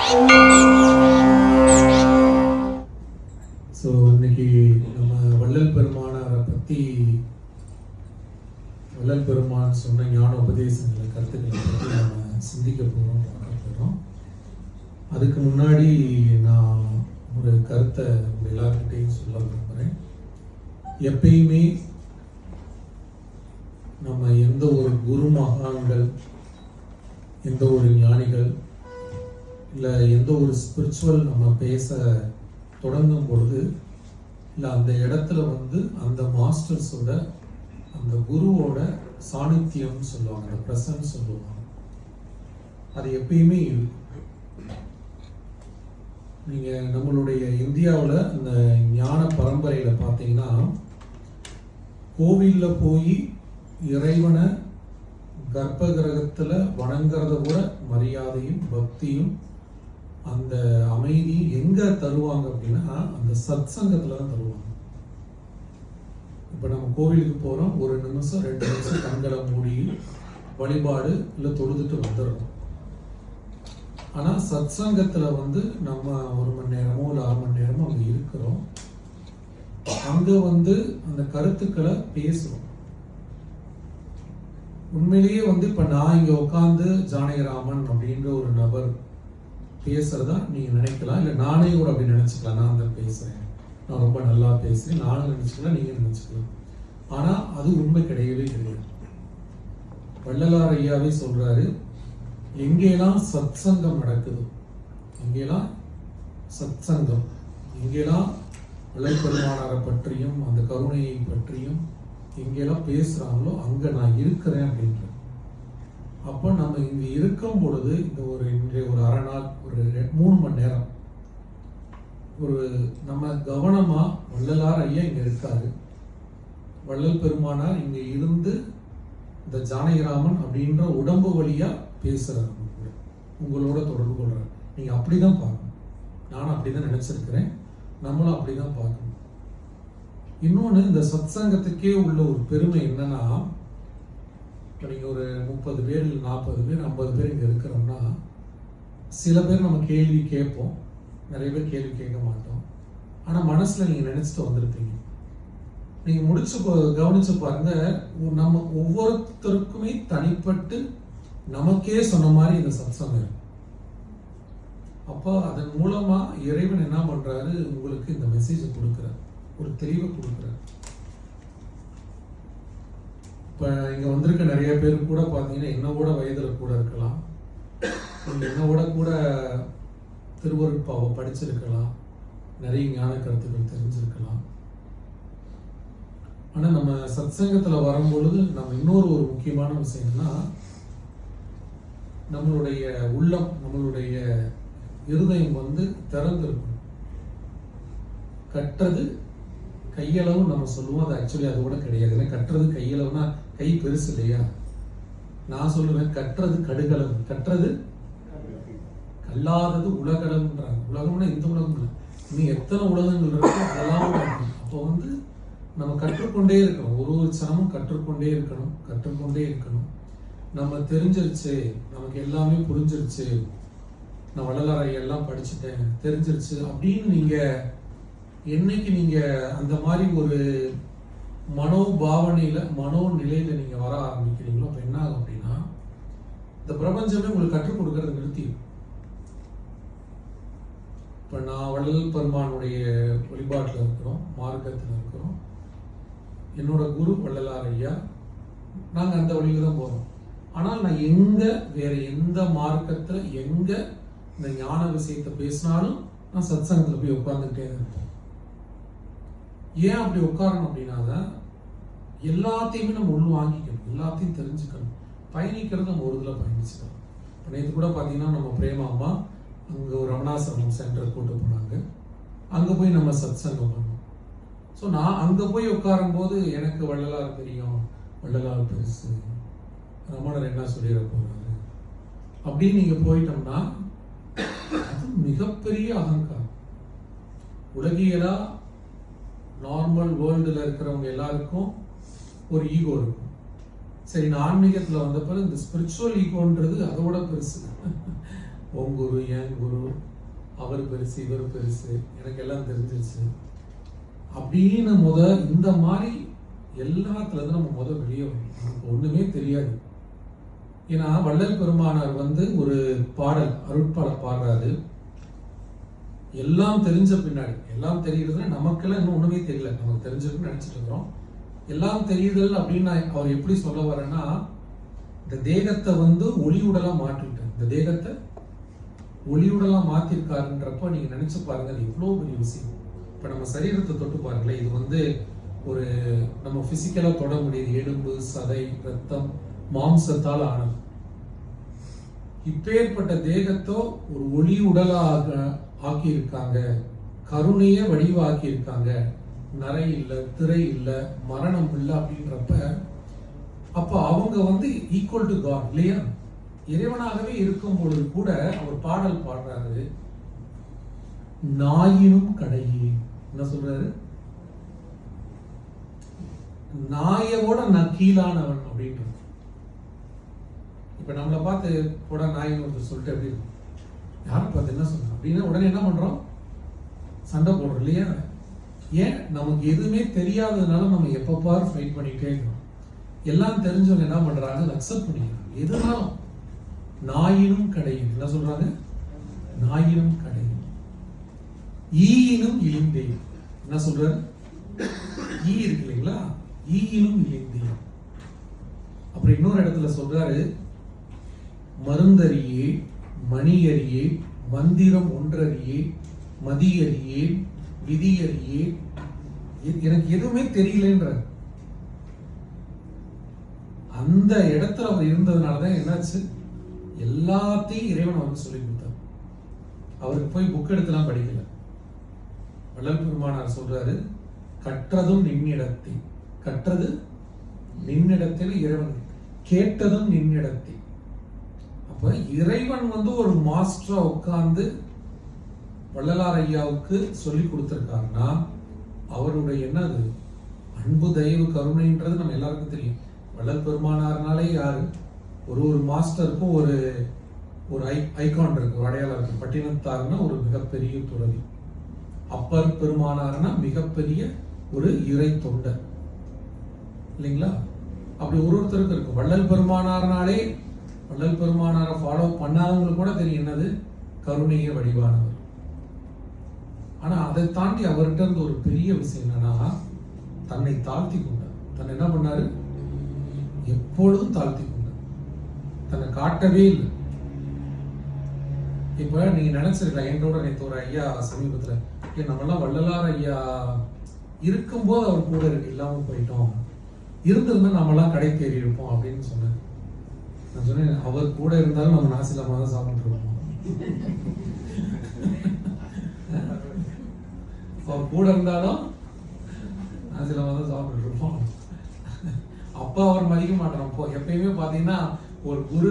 So இன்னைக்கு நம்ம வள்ளல் பெருமானாரை பற்றி, வள்ளல் பெருமான் சொன்ன ஞான உபதேசங்களை, கருத்துக்களை பற்றி நம்ம சிந்திக்க போகிறோம், பார்க்க போகிறோம். அதுக்கு முன்னாடி நான் ஒரு கருத்தை உங்கள் எல்லாருக்கிட்டையும் சொல்ல விரும்புகிறேன். எப்பயுமே நம்ம எந்த ஒரு குரு மகான்கள், எந்த ஒரு ஞானிகள், இல்லை எந்த ஒரு ஸ்பிரிச்சுவல் நம்ம பேச தொடங்கும் பொழுது, இல்லை அந்த இடத்துல அந்த மாஸ்டர்ஸோட, அந்த குருவோட சாநித்தியம் சொல்லுவாங்க, அந்த பிரசன்ஸ் சொல்லுவாங்க. அது எப்பயுமே இருக்கும். நீங்கள் நம்மளுடைய இந்தியாவில் இந்த ஞான பரம்பரையில் பார்த்தீங்கன்னா, கோவிலில் போய் இறைவனை கர்ப்ப கிரகத்தில் வணங்குறத விட மரியாதையும் பக்தியும் அந்த அமைதியும் எங்கே தருவாங்க அப்படின்னா, அந்த சத் சங்கத்தில் தான் தருவாங்க. இப்போ நம்ம கோவிலுக்கு போகிறோம், 1 நிமிஷம் 2 நிமிஷம் கண்களை மூடி வழிபாடு இல்லை தொழுதுட்டு வந்துடுறோம். ஆனால் சத் சங்கத்தில் நம்ம 1 மணி நேரமோ இல்லை 6 மணி நேரமோ அங்கே இருக்கிறோம். அங்கே அந்த கருத்துக்களை பேசுகிறோம். உண்மையிலேயே இப்போ நான் இங்கே உட்காந்து ஜானகிராமன் அப்படின்ற ஒரு நபர் பேசுறதா நீங்க நினைக்கலாம், இல்லை நானே கூட அப்படி நினைச்சுக்கலாம். நான் தான் பேசுறேன், நான் ரொம்ப நல்லா பேசுறேன், நானும் நினைச்சுக்கலாம், நீங்க நினைச்சுக்கலாம். ஆனா அது உண்மை கிடையவே கிடையாது. வள்ளலார் ஐயாவே சொல்றாரு, எங்கெல்லாம் சத் சங்கம் நடக்குது, எங்கெல்லாம் சத் சங்கம், எங்கெல்லாம் வள்ளல் பெருமானாரை பற்றியும் அந்த கருணையை பற்றியும் எங்கெல்லாம் பேசுறாங்களோ அங்க நான் இருக்கிறேன் அப்படின்ற. அப்போ நம்ம இங்க இருக்கும் பொழுது இன்றைய ஒரு அரை நாள், ஒரு 3 மணி நேரம் நம்ம கவனமா, வள்ளலார் ஐயா இங்க இருக்காரு, வள்ளல் பெருமானார் இங்க இருந்து இந்த ஜானகிராமன் அப்படின்ற உடம்பு வழியா பேசுறாரு, உங்களோட தொடர்பு கொள்றாரு. நீங்க அப்படிதான் பார்க்கணும். நானும் அப்படிதான் நினைச்சிருக்கிறேன், நம்மளும் அப்படிதான் பார்க்கணும். இன்னொன்று, இந்த சத் சங்கத்துக்கே உள்ள ஒரு பெருமை என்னன்னா, இப்போ நீங்கள் ஒரு 30 பேர் இல்லை 40 பேர் 50 பேர் இங்கே இருக்கிறோம்னா, சில பேர் நம்ம கேள்வி கேட்போம், நிறைய பேர் கேள்வி கேட்க மாட்டோம். ஆனால் மனசில் நீங்கள் நினச்சிட்டு வந்திருப்பீங்க. நீங்கள் கவனிச்சு பாருங்க, நம்ம ஒவ்வொருத்தருக்குமே தனிப்பட்டு நமக்கே சொன்ன மாதிரி இந்த சத்சங்கம் இருக்கு. அப்போ அதன் மூலமா இறைவன் என்ன பண்றாரு, உங்களுக்கு இந்த மெசேஜை கொடுக்குறாரு, ஒரு தெளிவை கொடுக்குறாரு. இப்போ இங்கே வந்திருக்க நிறைய பேர் கூட பார்த்தீங்கன்னா என்னோட வயதில் கூட இருக்கலாம், என்னோட கூட திருவருட்பாவை படிச்சிருக்கலாம், நிறைய ஞான கருத்துக்கள் தெரிஞ்சிருக்கலாம். ஆனால் நம்ம சத் சங்கத்தில் வரும்பொழுது நம்ம இன்னொரு முக்கியமான விஷயம்னா, நம்மளுடைய உள்ளம், நம்மளுடைய இருதயம் திறந்திருக்கும். கற்றது கையளவு நம்ம சொல்லுவோம், அது ஆக்சுவலி அது கூட கிடையாது. ஏன்னா கற்றது கையளவுனா கை பெருசு இல்லையா? நான் சொல்லுவேன், கற்றது கடுகளவு, கற்றது கல்லாதது உலகளவுன்றாங்க. உலகம்னா இந்த உலகம் இல்லை, இன்னும் எத்தனை உலகங்கள் இருக்கோ அதெல்லாம். அப்போ நம்ம கற்றுக்கொண்டே இருக்கணும், ஒரு சனமும் கற்றுக்கொண்டே இருக்கணும். நம்ம தெரிஞ்சிருச்சு, நமக்கு எல்லாமே புரிஞ்சிருச்சு, நான் வள்ளலாரை எல்லாம் படிச்சுட்டேன், தெரிஞ்சிருச்சு அப்படின்னு நீங்க என்னைக்கு நீங்க அந்த மாதிரி ஒரு மனோபாவனையில, மனோநிலையில நீங்க வர ஆரம்பிக்கிறீங்களோ, அப்ப என்ன ஆகும் அப்படின்னா, இந்த பிரபஞ்சமே உங்களுக்கு கற்றுக் கொடுக்கறத நிறுத்திடும். இப்ப நான் வள்ளல் பெருமானுடைய வழிபாட்டில் இருக்கிறோம், மார்க்கத்தில் இருக்கிறோம், என்னோட குரு வள்ளலார் ஐயா, நாங்க அந்த வழியில தான் போறோம். ஆனால் நான் வேற எந்த மார்க்கத்துல எங்க இந்த ஞான விஷயத்தை பேசினாலும் நான் சத் சங்கத்துல போய் உட்கார்ந்துட்டே இருப்பேன். ஏன் அப்படி உட்காரணும் அப்படின்னா, எல்லாத்தையுமே நம்ம உள் வாங்கிக்கணும், எல்லாத்தையும் தெரிஞ்சுக்கணும். பயணிக்கிறது நம்ம ஒரு இதில் பயணிச்சுக்கலாம். இப்போ நேற்று கூட பார்த்தீங்கன்னா நம்ம பிரேமா அம்மா அங்கே ஒரு ரமணாசிரமம் சென்டர் கூட்டு போனாங்க, அங்கே போய் நம்ம சத் சங்கம் பண்ணோம். ஸோ நான் அங்கே போய் உட்காரும் போது எனக்கு வள்ளலார் தெரியும், வள்ளலார் பெருசு, ரமணர் என்ன சொல்லிட போறாரு அப்படின்னு நீங்க போயிட்டோம்னா, அது மிகப்பெரிய அகங்காரம். உலகியலா நார்மல் வேர்ல்டுல இருக்கிறவங்க எல்லாருக்கும் ஒரு ஈகோ இருக்கும். சரி, நான் ஆன்மீகத்துல வந்த பிறகு இந்த ஸ்பிரிச்சுவல் ஈகோன்றது அதோட பெருசு. உன் குரு என் குரு, அவர் பெருசு இவர் பெருசு, எனக்கு எல்லாம் தெரிஞ்சிருச்சு அப்படின்னு இந்த மாதிரி எல்லாத்துல இருந்து நம்ம வெளியே வரணும். நமக்கு ஒண்ணுமே தெரியாது. ஏன்னா வள்ளல் பெருமானார் ஒரு பாடல் அருட்பாடல் பாடுறாரு. எல்லாம் தெரிஞ்ச பின்னாடி, எல்லாம் தெரியுதுன்னா நமக்கெல்லாம் இன்னும் ஒண்ணுமே தெரியல, நமக்கு தெரிஞ்சிருக்குன்னு நினைச்சிட்டு இருக்கிறோம். எல்லாம் தெரியுதல் அப்படின்னு அவர் எப்படி சொல்ல வரேன்னா, இந்த தேகத்தை ஒளி உடலா மாற்றிட்டார். இந்த தேகத்தை ஒளி உடலா மாத்திருக்காருன்றப்ப நீங்க நினைச்சு பாருங்க, அது எவ்வளவு பெரிய விஷயம். இப்ப நம்ம சரீரத்தை தொட்டு பாருங்களேன், இது ஒரு நம்ம பிசிக்கலா தொட முடியுது. எலும்பு, சதை, ரத்தம், மாம்சத்தால் ஆனது. இப்பேற்பட்ட தேகத்தோ ஒரு ஒளி உடலாக ஆக்கி இருக்காங்க, கருணைய வடிவாக்கி இருக்காங்க. நரை இல்லை, திரை இல்லை, மரணம் இல்லை அப்படின்றப்ப அப்ப அவங்க ஈக்குவல் டு காட் இல்லையா? இறைவனாகவே இருக்கும் பொழுது கூட அவர் பாடல் பாடுறாரு, நாயினும் கடையே. என்ன சொல்றாரு? நாயோட நான் கீழானவன் அப்படின்ற. இப்ப நம்மளை பார்த்து கூட நாயின்னு சொல்லிட்டு எப்படி இருக்கும், யாரை பார்த்து என்ன சொல்ற அப்படின்னா உடனே என்ன பண்றோம்? சண்டை போடுறோம் இல்லையா? ஏன்? நமக்கு எதுவுமே தெரியாததுனால நம்ம எப்ப பாரு ஃபைட் பண்ணிட்டே இருக்கிறோம். எல்லாம் தெரிஞ்சவங்க என்ன பண்றாங்க? அக்செப்ட் பண்ணிக்கிறாங்க. எதுனாலும் நாயினும் கடையும். என்ன சொல்றாங்க? நாயினும் கடையும், ஈயினும் இழிந்தே. என்ன சொல்றாரு? ஈ இருக்கு இல்லைங்களா? ஈயினும் இழிந்தே. அப்புறம் இன்னொரு இடத்துல சொல்றாரு, மருந்தறியே, மணியறியே, மந்திரம் ஒன்றறியே, மதியறியே, விதியறியே. எனக்கு எதுவுமே தெரியலன்ற அந்த இடத்துல அவர் இருந்ததுனாலதான் என்னாச்சு, எல்லாத்தையும் இறைவன் சொல்லி கொடுத்தார். அவருக்கு போய் புக் எடுத்துலாம் படிக்கல. வள்ளல் பெருமானார் சொல்றாரு, கற்றதும் நின்னிடத்தை. கற்றது நின்னிடத்தில் இறைவன், கேட்டதும் நின்னிடத்தை. அப்ப இறைவன் ஒரு மாஸ்டரா உட்கார்ந்து வள்ளலார் ஐயாவுக்கு சொல்லி கொடுத்திருக்காருன்னா அவருடைய என்னது அன்பு, தயவு, கருணைன்றது நம்ம எல்லாருக்கும் தெரியும். வள்ளல் பெருமானார்னாலே யாரு? ஒரு மாஸ்டருக்கும் ஒரு ஐகான் இருக்கு, ஒரு அடையாளம் இருக்கு. பட்டினத்தார்னா ஒரு மிகப்பெரிய துறவி, அப்பர் பெருமானார்னா மிகப்பெரிய ஒரு இறை தொண்டர் இல்லைங்களா? அப்படி ஒருத்தருக்கு இருக்கு. வள்ளல் பெருமானார்னாலே வள்ளல் பெருமானாரை ஃபாலோ பண்ணாதவங்களுக்கு கூட தெரியும் என்னது கருணைய வடிவானவர். ஆனா அதை தாண்டி அவர்கிட்ட இருந்து ஒரு பெரிய விஷயம் என்னன்னா, தன்னை தாழ்த்தி கொண்டார். தன்னை என்ன பண்ணாரு? எப்பொழுதும் தாழ்த்தி கொண்டார். தன்னை காட்டவே இல்லை. இப்ப நீங்க நினைச்சிருக்கலாம், என்னோட நேற்று ஒரு ஐயா சமீபத்துல, நம்மெல்லாம் வள்ளலார் ஐயா இருக்கும்போது அவர் கூட இருக்கு, இல்லாம போயிட்டோம், இருந்திருந்தா நம்மெல்லாம் கடை தேறி இருப்போம் அப்படின்னு சொன்னார். நான் சொன்னேன், அவர் கூட இருந்தாலும் நம்ம நாசிலாம தான் சாப்பிட்டு இருப்போம். அவர் கூட இருந்தாலும் நாசிலாம தான் சாப்பிட்டு இருப்போம். அப்பா அவர் மதிக்க மாட்டோம். எப்பயுமே பாத்தீங்கன்னா ஒரு குரு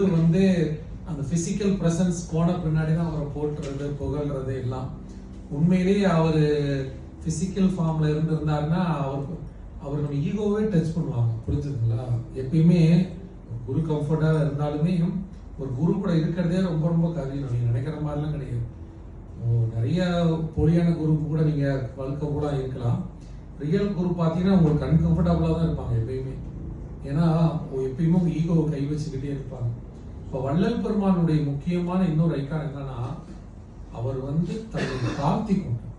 அந்த பிசிக்கல் பிரசன்ஸ் போன பின்னாடி தான் அவரை போட்டுறது, புகழ்றது எல்லாம். உண்மையிலேயே அவரு பிசிக்கல் ஃபார்ம்ல இருந்திருந்தாருன்னா அவர் நம்ம ஈகோவே டச் பண்ணுவாங்க. புரிஞ்சுதுங்களா? எப்பயுமே குரு கம்ஃபர்டா இருந்தாலுமே ஒரு குரு கூட இருக்கிறதே ரொம்ப ரொம்ப கடினம். நீங்க நினைக்கிற மாதிரிலாம் கிடையாது. நிறைய போலியான குருக்கு கூட நீங்க வளர்க்க கூட இருக்கலாம். ரியல் குரு பார்த்தீங்கன்னா உங்களுக்கு அன்கம்ஃபர்டபுளா தான் இருப்பாங்க எப்பயுமே. ஏன்னா எப்பயுமே உங்க ஈகோவை கை வச்சுக்கிட்டே இருப்பாங்க. இப்போ வள்ளல் பெருமானுடைய முக்கியமான இன்னொரு ஐக்கான் என்னன்னா, அவர் தன்னை தாழ்த்தி கொண்டார்.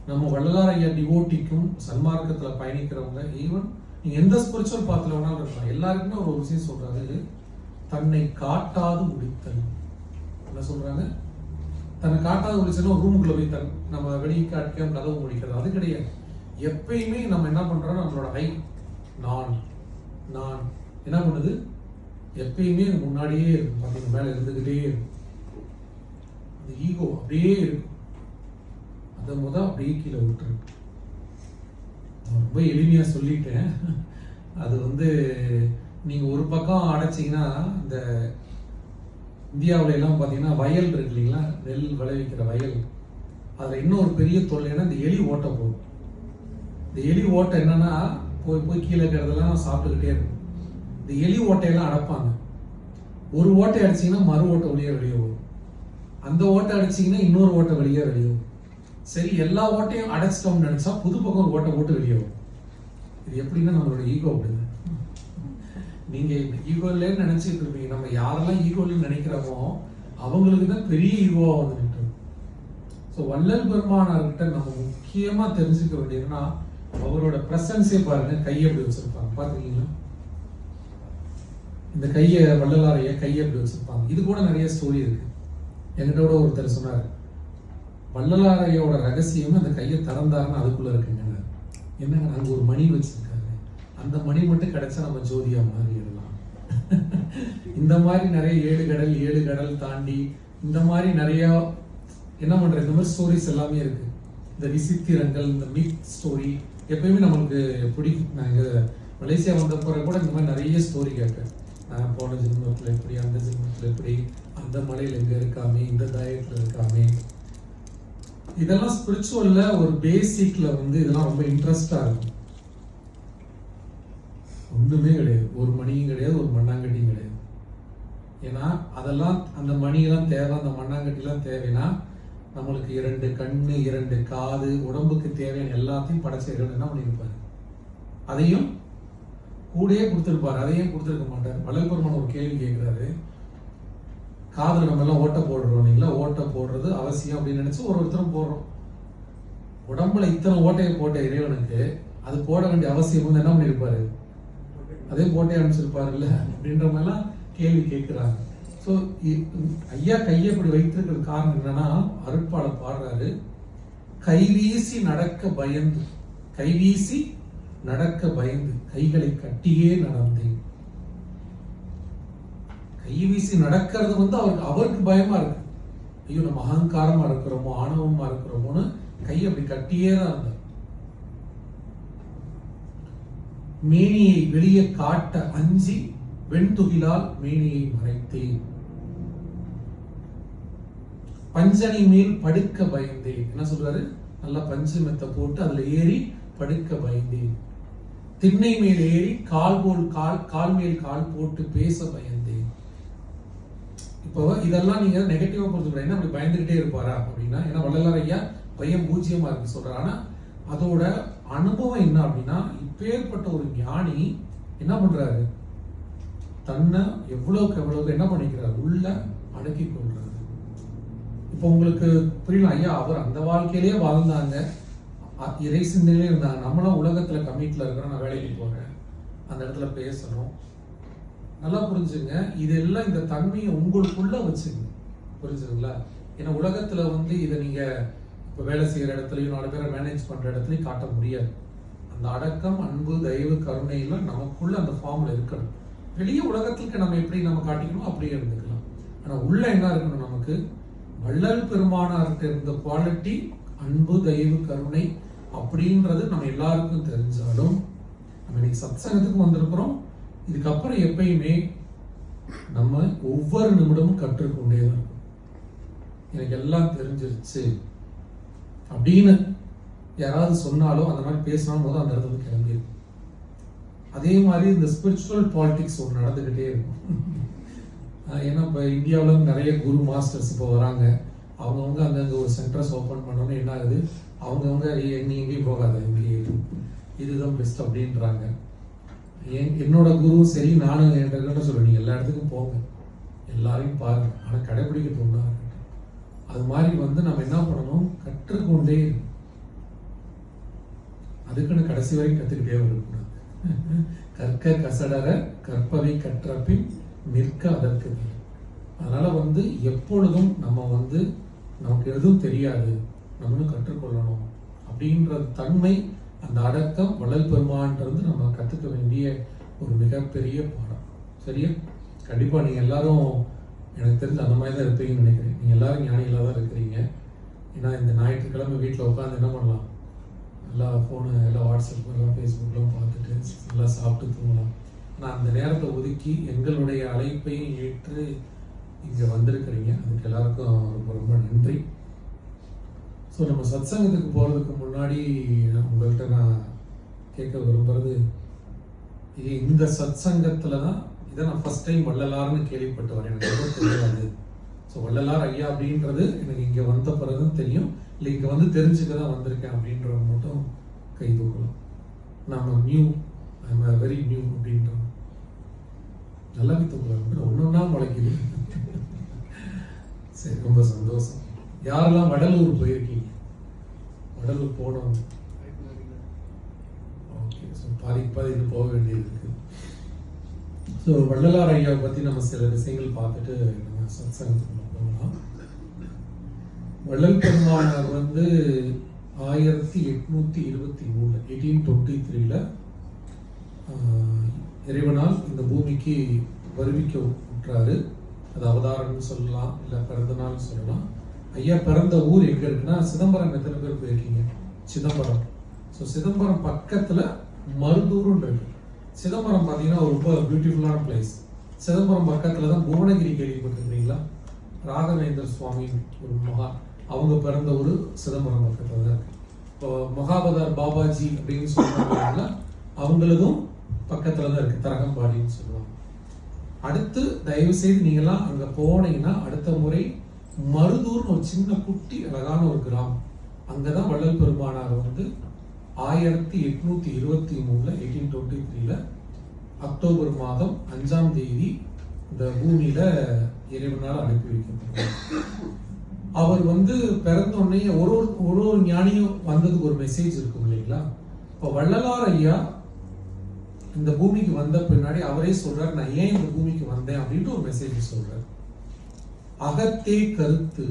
நம்ம வள்ளலார் ஐயா டிவோட்டிக்கும் சன்மார்க்கத்துல பயணிக்கிறவங்க, ஈவன் நீங்க எந்த ஸ்பிரிச்சுவல் பாத்துல வேணாலும் இருக்கலாம், எல்லாருக்குமே ஒரு விஷயம் சொல்றாரு, தன்னை காட்டாது முடித்தல். என்ன சொல்றாங்க? தன்னை காட்டாது முடிச்சா ரூமுக்குள்ள போய் நம்ம வெளியே காட்டிக்காம கதவு முடிக்கிறது அது கிடையாது. எப்பயுமே நம்ம என்ன பண்றோம், நம்மளோட நான் என்ன பண்ணுது, எப்பயுமே முன்னாடியே இருக்கும், பார்த்தீங்க மேல இருந்துகிட்டே இருக்கும். அந்த ஈகோ அப்படியே இருக்கும். அதை அப்படியே கீழே விட்டுருக்கு. ரொம்ப எளிமையா சொல்லிட்டேன். அது நீங்க ஒரு பக்கம் அடைச்சிங்கன்னா, இந்த இந்தியாவில எல்லாம் பார்த்தீங்கன்னா வயல் இருக்கு இல்லைங்களா, நெல் விளைவிக்கிற வயல், அதுல இன்னொரு பெரிய தொல்லைன்னா இந்த எலி ஓட்டை போகும். இந்த எலி ஓட்டை என்னன்னா போய் கீழே இருக்கிறதெல்லாம் சாப்பிட்டுக்கிட்டே இருக்கும். இந்த எலி ஓட்டையெல்லாம் அடைப்பாங்க. ஒரு ஓட்டை அடிச்சீங்கன்னா மறு ஓட்டை வெளியே வரும், அந்த ஓட்டை அடிச்சீங்கன்னா இன்னொரு ஓட்டை வெளியே வரும். சரி, எல்லா ஓட்டையும் அடைச்சிட்டோம்னு நினைச்சா புது பக்கம் ஒரு ஓட்டை போட்டு வெளியே வரும். இது எப்படின்னா நம்மளோட ஈகோ அப்படிங்க. நீங்க ஈகோல நினைச்சிட்டு இருப்பீங்க, நம்ம யாரெல்லாம் ஈகோல நினைக்கிறோமோ அவங்களுக்கு தான் பெரிய ஈகோவா வந்து நிற்கும். ஸோ வள்ளல் பெருமானார்கிட்ட நம்ம முக்கியமா தெரிஞ்சுக்க வேண்டியதுன்னா அவரோட பிரசன்ஸே பாருங்க. கையை எப்படி வச்சிருப்பாங்க பாத்துக்கீங்களா? இந்த கையை வள்ளலாரைய கையை எப்படி வச்சிருப்பாங்க. இது கூட நிறைய ஸ்டோரி இருக்கு. என்கிட்ட கூட ஒருத்தர் சொன்னார், வள்ளலாரையோட ரகசியம் அந்த கையை திறந்தாருன்னு அதுக்குள்ள இருக்குங்க. என்னங்க, அங்க ஒரு மணி வச்சிருக்காரு, அந்த மணி மட்டும் கிடைச்சா நம்ம ஜோதியா மாறிடலாம். இந்த மாதிரி நிறைய ஏழு கடல் தாண்டி இந்த மாதிரி நிறைய என்ன பண்ற இந்த மாதிரி ஸ்டோரிஸ் எல்லாமே இருக்கு. இந்த விசித்திரங்கள், இந்த மித் ஸ்டோரி எப்பயுமே நம்மளுக்கு பிடிக்கும். நான் மலேசியா வந்த பிறகு கூட இந்த மாதிரி நிறைய ஸ்டோரி கேட்டேன். நான் போன ஜென்மத்தில் எப்படி, அந்த ஜென்மத்தில் எப்படி, அந்த மலையில் எங்க இருக்காமே, இந்த தாயத்தில் இருக்காமே. இதெல்லாம் ஸ்பிரிச்சுவல்ல ஒரு பேசிக்ல வந்து இதெல்லாம் ரொம்ப இன்ட்ரெஸ்டா இருக்கும். ஒண்ணுமே கிடையாது, ஒரு மணியும் கிடையாது, ஒரு மண்ணாங்கட்டியும் கிடையாது. ஏன்னா அதெல்லாம் அந்த மணியெல்லாம் தேவை, அந்த மண்ணாங்கட்டிலாம் தேவைன்னா நம்மளுக்கு 2 கண்ணு, 2 காது, உடம்புக்கு தேவையான எல்லாத்தையும் படைச்ச இறைவன் என்ன பண்ணியிருப்பாரு, அதையும் கூடயே கொடுத்துருப்பாரு. அதையும் கொடுத்துருக்க மாட்டார். வள்ளல் பெருமான் ஒரு கேள்வி கேட்கிறாரு, காதுல நம்ம எல்லாம் ஓட்ட போடுறோம் இல்லைங்களா, ஓட்ட போடுறது அவசியம் அப்படின்னு நினைச்சு ஒருத்தரும் போடுறோம். உடம்புல இத்தனை ஓட்டையை போட்ட இறைவனுக்கு அது போட வேண்டிய அவசியம் வந்து என்ன பண்ணிருப்பாரு, அதே போட்டே அனுப்பிச்சிருப்பாரு இல்ல அப்படின்ற மாதிரிலாம் கேள்வி கேட்கிறாங்க. ஸோ ஐயா கையை இப்படி வைத்திருக்கிற காரணம் என்னன்னா, அருட்பாளர் பாடுறாரு, கைவீசி நடக்க பயந்து, கைவீசி நடக்க பயந்து கைகளை கட்டியே நடந்தேன். கை வீசி நடக்கிறது வந்து அவருக்கு பயமா இருக்கு. ஐயோ நம்ம அகங்காரமா இருக்கிறோமோ, ஆணவமா இருக்கிறோமோன்னு கை அப்படி கட்டியே தான் இருந்தார். மேனியை வெளியே காட்ட அஞ்சி வெண்துகிலால் மேனியை மறைத்தேன். பஞ்சனை மேல் படுக்க பயந்தேன். என்ன சொல்றாரு, நல்லா பஞ்சு மெத்த போட்டு அதுல ஏறி படுக்க பயந்தேன். திண்ணை மேல் ஏறி கால் மேல் கால் போட்டு பேச பயந்தேன். இப்போ இதெல்லாம் நீங்க நெகட்டிவா புரிஞ்சுக்கிறீங்க. அப்படி பயந்துகிட்டே இருப்பாரா அப்படின்னா, ஏன்னா வள்ளலார் ஐயா பயம் பூஜ்ஜியமா இருக்கு சொல்றாரு. ஆனா அதோட அனுபவம் என்ன அப்படின்னா, இப்பேற்பட்ட ஒரு ஞானி என்ன பண்றாரு, தன்னை எவ்வளவுக்கு எவ்வளவு என்ன பண்ணிக்கிறார், உள்ள அடக்கி கொள்றாரு. இப்போ உங்களுக்கு புரியல, ஐயா அவர் அந்த வாழ்க்கையிலேயே வாழ்ந்தாங்க, இறை சிந்தனையிலே இருந்தாங்க. நம்மளும் உலகத்துல கமிட்ல இருக்கிறோம், நான் வேலைக்கு போறேன், அந்த இடத்துல பேசணும். நல்லா புரிஞ்சுங்க, இதெல்லாம் இந்த தன்மையை உங்களுக்குள்ள வச்சுங்க, புரிஞ்சுங்களா? ஏன்னா உலகத்துல வந்து இதை நீங்க இப்ப வேலை செய்யற இடத்துலயும் 4 பேரை மேனேஜ் பண்ற இடத்துலயும் காட்ட முடியாது. அந்த அடக்கம், அன்பு, தயவு, கருணை எல்லாம் நமக்குள்ள அந்த ஃபார்ம்ல இருக்கணும். வெளிய உலகத்துக்கு நம்ம எப்படி நம்ம காட்டிக்கணும் அப்படியே இருந்துக்கலாம். ஆனா உள்ள என்ன இருக்கணும், நமக்கு வள்ளல் பெருமானார்கிட்ட இருந்த குவாலிட்டி, அன்பு, தயவு, கருணை அப்படின்றது நம்ம எல்லாருக்கும் தெரிஞ்சாலும், நம்ம இன்னைக்கு சத்சங்கத்துக்கு வந்திருக்கிறோம். இதுக்கப்புறம் எப்பயுமே நம்ம ஒவ்வொரு நிமிடமும் கற்றுக்கொண்டே தான் இருக்கும். எனக்கு எல்லாம் தெரிஞ்சிருச்சு அப்படின்னு யாராவது சொன்னாலும், அந்த மாதிரி பேசினாலும் போது அந்த இடத்துல கிளம்பிடும். அதே மாதிரி இந்த ஸ்பிரிச்சுவல் பாலிடிக்ஸ் ஒன்று நடந்துகிட்டே இருக்கும். ஏன்னா இப்போ இந்தியாவில் நிறைய குரு மாஸ்டர்ஸ் இப்போ வராங்க. அவங்கவுங்க அங்கங்கே ஒரு சென்டர்ஸ் ஓப்பன் பண்ணோன்னு என்ன ஆகுது, அவங்கவுங்க நீ எங்கேயும் போகாத, இங்கேயே இதுதான் பெஸ்ட் அப்படின்றாங்க. என்னோட குருவும் சரி, நானும் என்கிட்ட சொல்லுவேன், நீங்கள் எல்லா இடத்துக்கும் போங்க, எல்லாரையும் பாருங்க, ஆனால் கடைபிடிக்க தோணா இருக்கட்டும். அது மாதிரி வந்து நம்ம என்ன பண்ணணும், கற்றுக்கொண்டே இருக்கணும். அதுக்குன்னு கடைசி வரைக்கும் கற்றுக்கிட்டே இருக்கக்கூடாது. கற்க கசடர கற்பவை கற்றபின் நிற்க அதற்கு. அதனால வந்து எப்பொழுதும் நம்ம வந்து நமக்கு எதுவும் தெரியாது, நம்மளும் கற்றுக்கொள்ளணும் அப்படின்ற தன்மை, அந்த அடக்கம் வள்ளல் பெருமான்றது நம்ம கற்றுக்க வேண்டிய ஒரு மிகப்பெரிய பாடம். சரியா? கண்டிப்பா நீங்க எல்லாரும் எனக்கு தெரிஞ்சு அந்த மாதிரி தான் இருப்பீங்கன்னு நினைக்கிறேன். நீங்க எல்லாரும் ஞானிகளாக தான் இருக்கிறீங்க. ஏன்னா இந்த ஞாயிற்றுக்கிழமை வீட்டில் உட்காந்து என்ன பண்ணலாம், நல்லா ஃபோனு, எல்லாம் வாட்ஸ்அப், எல்லாம் ஃபேஸ்புக்லாம் பார்த்துட்டு நல்லா சாப்பிட்டு தூங்கலாம். ஆனால் அந்த நேரத்தை ஒதுக்கி எங்களுடைய அழைப்பையும் ஏற்று இங்கே வந்திருக்கிறீங்க, அதுக்கு எல்லாருக்கும் ரொம்ப ரொம்ப நன்றி. ஸோ நம்ம சத்சங்கத்துக்கு போகிறதுக்கு முன்னாடி உங்கள்கிட்ட நான் கேட்க விரும்புகிறது, இந்த சத்சங்கத்தில் தான் இதை நான் ஃபர்ஸ்ட் டைம் வள்ளலார்னு கேள்விப்பட்டு வரேன், எனக்கு ரொம்ப தெரியாது. ஸோ வள்ளலார் ஐயா அப்படின்றது எனக்கு இங்கே வந்த பிறகுதான் தெரியும், இல்லை இங்கே வந்து தெரிஞ்சுக்க தான் வந்திருக்கேன் அப்படின்றத மட்டும் கை தூக்கலாம். நம்ம நியூ, ஐம் வெரி நியூ அப்படின்றோம். நல்லாவே தூக்கலாம், ஒன்னொன்னா முளைக்குது. சரி, ரொம்ப சந்தோஷம். யாரெல்லாம் வடலூர் போயிருக்கீங்க? வடலூர் போனவங்க? ஓகே, ஸோ பாதி இன்னும் போக வேண்டியது இருக்கு. ஸோ வள்ளலார் ஐயாவை பற்றி நம்ம சில விஷயங்கள் பார்த்துட்டு நம்ம சத்சங்கத்துக்குள்ள போகலாம். வள்ளல் பெருமானார் வந்து 1823 1823 இறைவனால் இந்த பூமிக்கு வருவிக்க விட்டுறாரு. அது அவதாரம்னு சொல்லலாம், இல்லை பிறந்த நாள் சொல்லலாம். ஐயா பிறந்த ஊர் எங்க இருக்குன்னா சிதம்பரம். எத்தனை பேர் போயிருக்கீங்க சிதம்பரம்? ஸோ சிதம்பரம் பக்கத்துல மருதூர்னு இருக்கு. சிதம்பரம் பார்த்தீங்கன்னா ரொம்ப பியூட்டிஃபுல்லான பிளேஸ். சிதம்பரம் பக்கத்துல தான் புவனகிரி கேள்விப்பட்டிருக்கீங்களா? ராகவேந்திர சுவாமி ஒரு மகா, அவங்க பிறந்த ஒரு சிதம்பரம் பக்கத்துல தான் இருக்கு. இப்போ மகாபதார் பாபாஜி அப்படின்னு சொல்றாங்க, அவங்களதும் பக்கத்துல தான் இருக்கு, தரகம்பாடின்னு சொல்லுவாங்க. அடுத்து தயவு செய்து நீங்கெல்லாம் அங்க போனீங்கன்னா அடுத்த முறை மருதூர்னு ஒரு சின்ன குட்டி அழகான ஒரு கிராமம், அங்கதான் வள்ளல் பெருமானார் வந்து 1823 1823 அக்டோபர் மாதம் 5ஆம் தேதி இந்த பூமியில இறைவனால் அனுப்பி வைக்கப்பட்டார். அவர் வந்து பிறந்தோடனே ஒரு ஞானியும் வந்ததுக்கு ஒரு மெசேஜ் இருக்கும் இல்லைங்களா? இப்போ வள்ளலார் ஐயா இந்த பூமிக்கு வந்த பின்னாடி அவரே சொல்றாரு, நான் ஏன் இந்த பூமிக்கு வந்தேன் அப்படின்ட்டு ஒரு மெசேஜ் சொல்றாரு. அகத்தே கருத்து,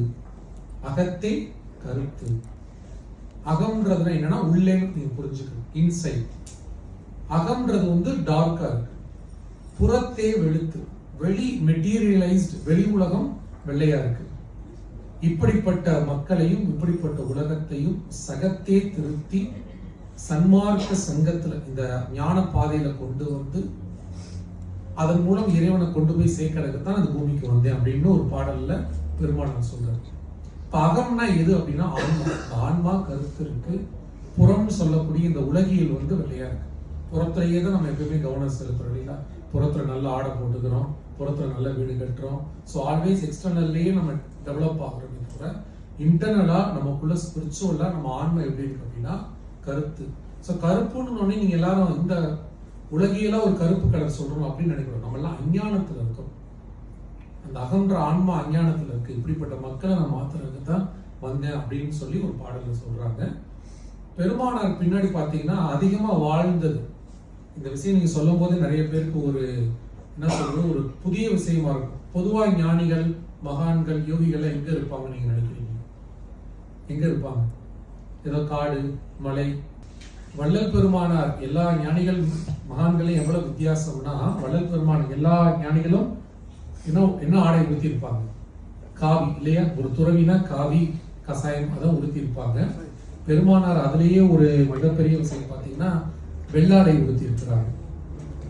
அகத்தே கருத்து. அகம்ன்றதுனா என்னன்னா உள்ளே நீங்க புரிஞ்சுக்கணும், இன்சைட். அகம்ன்றது வந்து டார்க்கா இருக்கு, புறத்தே வெளுத்து, வெளி மெட்டீரியலைஸ்டு, வெளி உலகம் வெள்ளையா இருக்கு. இப்படிப்பட்ட மக்களையும் இப்படிப்பட்ட உலகத்தையும் சகத்தே திருத்தி சன்மார்க்க சங்கத்துல இந்த ஞான பாதையில கொண்டு வந்து அதன் மூலம் இறைவனை கொண்டு போய் சேர்க்கறதுக்கு தான் அந்த பூமிக்கு வந்தேன் அப்படின்னு ஒரு பாடல்ல பெருமானார் சொல்றாரு. இப்ப அகம்னா எது அப்படின்னா ஆன்மா. ஆன்மா கருத்து இருக்கு, புறம் சொல்லக்கூடிய இந்த உலகியல் வந்து வெள்ளையா இருக்கு. புறத்திலேயே தான் நம்ம எப்பயுமே கவனம் செலுத்துறோம் இல்லைங்களா? புறத்துல நல்ல ஆடை போட்டுக்கிறோம், புறத்துல நல்ல வீடு கட்டுறோம். ஸோ ஆல்வேஸ் எக்ஸ்டர்னல்லையே நம்ம டெவலப் ஆகுறோம். கூட இன்டர்னலா நமக்குள்ள ஸ்பிரிச்சுவலா நம்ம ஆன்மா எப்படி இருக்கு அப்படின்னா கருத்து. ஸோ கருப்புன்னு நீங்க எல்லாரும் இந்த உலகியலா ஒரு கருப்பு கலர் சொல்றோம் அப்படின்னு நினைக்கிறோம். நம்ம எல்லாம் அஞ்ஞானத்துல இருக்கோம். அந்த அகன்ற ஆன்மா அஞ்ஞானத்துல இருக்கு. இப்படிப்பட்ட மக்களை நான் மாத்துறதுக்கு தான் வந்தேன் அப்படின்னு சொல்லி ஒரு பாடல்ல சொல்றாங்க. பெருமானார் பின்னாடி பாத்தீங்கன்னா அதிகமா வாழ்ந்தது இந்த விஷயம் நீங்க சொல்லும் போது நிறைய பேருக்கு ஒரு என்ன சொல்றது, ஒரு புதிய விஷயமா இருக்கும். பொதுவா ஞானிகள், மகான்கள், யோகிகள் எங்க இருப்பாங்க நீங்க நினைக்கிறீங்க? எங்க இருப்பாங்க? ஏதோ காடு, மலை. வள்ளல் பெருமானார் எல்லா ஞானிகள் மகான்களையும் எவ்வளவு வித்தியாசம்னா, வள்ளல் பெருமான் எல்லா ஞானிகளும் என்ன ஆடை உடுத்தி இருப்பாங்க? காவி இல்லையா? ஒரு துறவினா காவி கசாயம் அதான் உடுத்தி இருப்பாங்க. பெருமானார் அதுலேயே ஒரு மிகப்பெரிய விஷயம் பார்த்தீங்கன்னா வெள்ளாடை உடுத்தி இருக்கிறாங்க.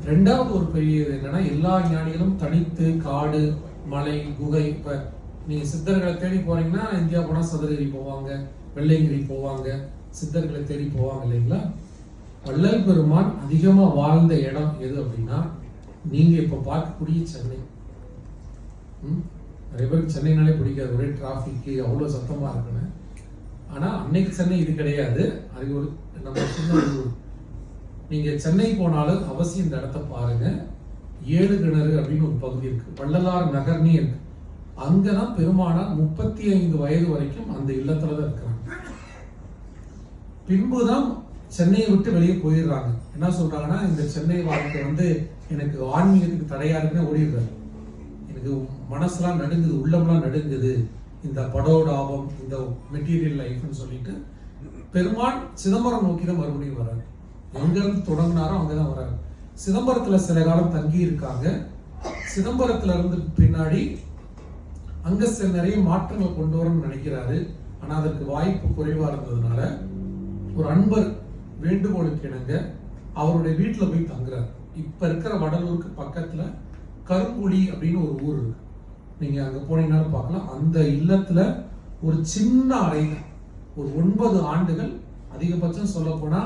ரெண்டாவது ஒரு பெரிய என்னன்னா எல்லா ஞானிகளும் தனித்து காடு, மலை, குகை. இப்ப நீங்க சித்தர்களை தேடி போறீங்கன்னா இந்தியா போனா சதுரகிரி போவாங்க, வெள்ளைங்கிரி போவாங்க, சித்தர்களை தேடி போவாங்க இல்லைங்களா? வள்ளல் பெருமான் அதிகமா வாழ்ந்த இடம் எது அப்படின்னா நீங்க இப்ப பார்க்கக்கூடிய சென்னை. நிறைய பேருக்கு சென்னைனாலே பிடிக்காது, ஒரே டிராபிக், அவ்வளவு சத்தமா இருக்குன்னு. ஆனா அன்னைக்கு சென்னை இது கிடையாது. அது ஒரு நம்ம சின்ன ஊர். நீங்க சென்னை போனாலும் அவசியம் இந்த இடத்த பாருங்க. 7 கிணறு அப்படின்னு ஒரு பகுதி இருக்கு, வள்ளலார் நகர்னே இருக்கு. அங்கதான் பெருமானார் 35 வயது வரைக்கும் அந்த இல்லத்துலதான் இருக்கிறாங்க. பின்புதான் சென்னையை விட்டு வெளியே போயிடுறாங்க. என்ன சொல்றாங்கன்னா, இந்த சென்னை வாழ்க்கை வந்து எனக்கு ஆன்மீகத்துக்கு தடையா இருக்குன்னு ஓடிடுறாரு. எனக்கு மனசுலாம் நடுங்குது, உள்ளம்லாம் நடுங்குது, இந்த படோடாபம், இந்த மெட்டீரியல் லைஃப்னு சொல்லிட்டு பெருமான் சிதம்பரம் நோக்கி தான் மறுபடியும் வர்றாரு. எங்க இருந்து தொடங்கினாரோ அங்கதான் வர்றாரு. சிதம்பரத்துல சில காலம் தங்கி இருக்காங்க. சிதம்பரத்துல இருந்து பின்னாடி அங்க சில நிறைய மாற்றங்களை கொண்டு வரணும்னு நினைக்கிறாரு. ஆனா அதற்கு வாய்ப்பு குறைவா இருந்ததுனால ஒரு அன்பர் வேண்டுகோளுக்கு இணங்க அவருடைய வீட்டுல போய் தங்குறாரு. இப்ப இருக்கிற வடலூருக்கு பக்கத்துல கருங்குழி அப்படின்னு ஒரு ஊர் இருக்கு. நீங்க அங்க போனீங்கன்னாலும் பார்க்கலாம். அந்த இல்லத்துல ஒரு சின்ன அறை, ஒரு 9 ஆண்டுகள் அதிகபட்சம் சொல்ல போனா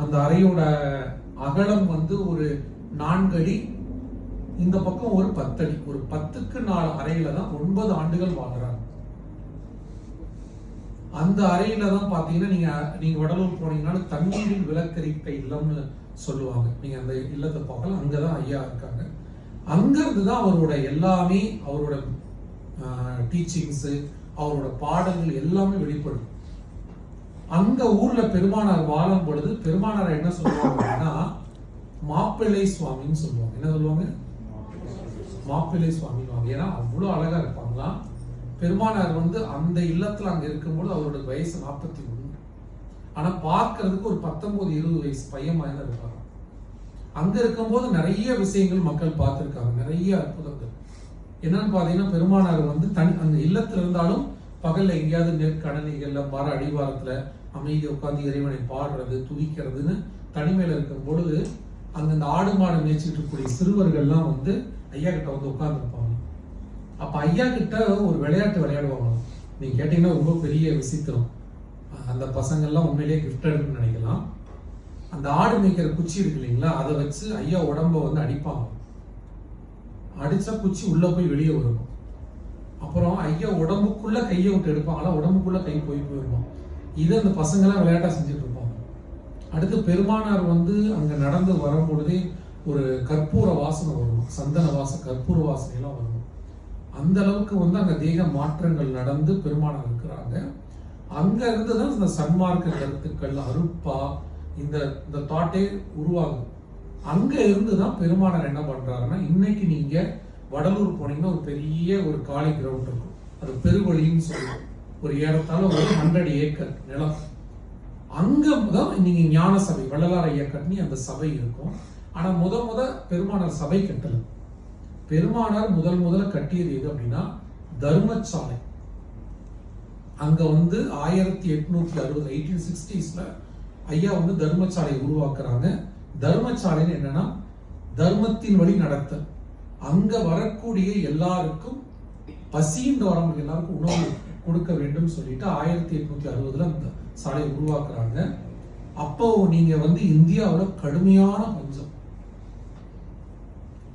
அந்த அறையோட அகலம் வந்து ஒரு 4 அடி, இந்த பக்கம் ஒரு 10 அடி, ஒரு 10க்கு 4 அறையில தான் 9 ஆண்டுகள் வாழ்றாங்க. அந்த அறையில தான் பாத்தீங்கன்னா நீங்க வடலூர் போனீங்கன்னா தண்ணீரில் விளக்கரிக்க இல்லம்னு சொல்லுவாங்க. நீங்க அந்த இல்லத்தை பார்க்கலாம். அங்கதான் ஐயா இருக்காங்க. அங்க இருந்துதான் அவரோட எல்லாமே, அவரோட டீச்சிங்ஸ், அவரோட பாடல்கள் எல்லாமே வெளிப்படும். அங்க ஊர்ல பெருமானார் வாழும் பொழுது பெருமானார் என்ன சொல்லுவாங்கன்னா மாப்பிள்ளை சுவாமின்னு சொல்லுவாங்க. என்ன சொல்லுவாங்க? மாப்பிள்ளை சுவாமி. ஏன்னா அவ்வளவு அழகா இருப்பாங்களாம். பெருமானார் அந்த இல்லத்துல அங்க இருக்கும்போது அவரோட வயசு 41. ஆனா பார்க்கறதுக்கு ஒரு 19-20 வயசு பையன் மாதிரி தான் இருப்பாங்க. அங்க இருக்கும்போது நிறைய விஷயங்கள் மக்கள் பார்த்திருக்காங்க, நிறைய அற்புதங்கள். என்னன்னு பாத்தீங்கன்னா பெருமானார் அந்த இல்லத்துல இருந்தாலும் பகல்ல எங்கேயாவது நெற்கடனிகள்ல மர அடிவாரத்துல அமைதி உட்கார்ந்து இறைவனை பாடுறது, துதிக்கிறதுன்னு தனிமையில இருக்கும் பொழுது அங்க இந்த ஆடு மாடு மேய்ச்சிட்டு இருக்கக்கூடிய சிறுவர்கள்லாம் ஐயா கிட்ட உட்கார்ந்துருப்பாங்க. அப்ப ஐயா கிட்ட ஒரு விளையாட்டு விளையாடுவாங்க. நீங்க கேட்டீங்கன்னா ரொம்ப பெரிய விசித்திரம். அந்த பசங்கள்லாம் உண்மையிலேயே கிஃப்டட்னு நினைக்கலாம். அந்த ஆடு மேய்க்கிற குச்சி இருக்கு இல்லைங்களா, அதை வச்சு ஐயா உடம்ப அடிப்பாங்க. அடிச்சா குச்சி உள்ள போய் வெளியே வரும். அப்புறம் ஐயா உடம்புக்குள்ள கையை விட்டு எடுப்பாங்களா, உடம்புக்குள்ள கை போயிருப்பான். இதை அந்த பசங்க எல்லாம் விளையாட்டா செஞ்சுட்டு இருப்பாங்க. அடுத்து பெருமானார் அங்க நடந்து வரும்பொழுதே ஒரு கற்பூர வாசனை வரும், சந்தன வாசனை, கற்பூர வாசனை எல்லாம் வரும். அந்த அளவுக்கு அங்க தேக மாற்றங்கள் நடந்து பெருமானார் இருக்கிறாங்க. அங்க இருந்துதான் இந்த சன்மார்க்க கருத்துக்கள், அருட்பா, இந்த தாட்டே உருவாகுது. அங்க இருந்துதான் பெருமானார் என்ன பண்றாருன்னா, இன்னைக்கு நீங்க வடலூர் போனீங்கன்னா ஒரு பெரிய ஒரு காலி கிரவுண்ட் இருக்கும். அது பெருவழின்னு சொல்லுவோம். ஒரு ஏறத்தாழ ஒரு 100 ஏக்கர் நிலம். அங்கதான் நீங்க ஞான சபை, வள்ளலார் ஐயா கட்டி அந்த சபை இருக்கும். ஆனா முத பெருமானார் சபை கட்டல. பெருமானார் முதல்ல கட்டியது எது அப்படின்னா தர்மசாலை. அங்க 1860 1860ஸ்ல ஐயா தர்மசாலை உருவாக்குறாங்க. தர்மசாலைன்னு என்னன்னா தர்மத்தின் வழி நடத்த. அங்க வரக்கூடிய எல்லாருக்கும் பசின்ற வரவங்களுக்கு எல்லாருக்கும் உணவு கொடுக்க வேண்டும் சொல்லிட்டு 1860 அந்த சாலையை உருவாக்குறாங்க. அப்போ நீங்க இந்தியாவோட கடுமையான பஞ்சம்.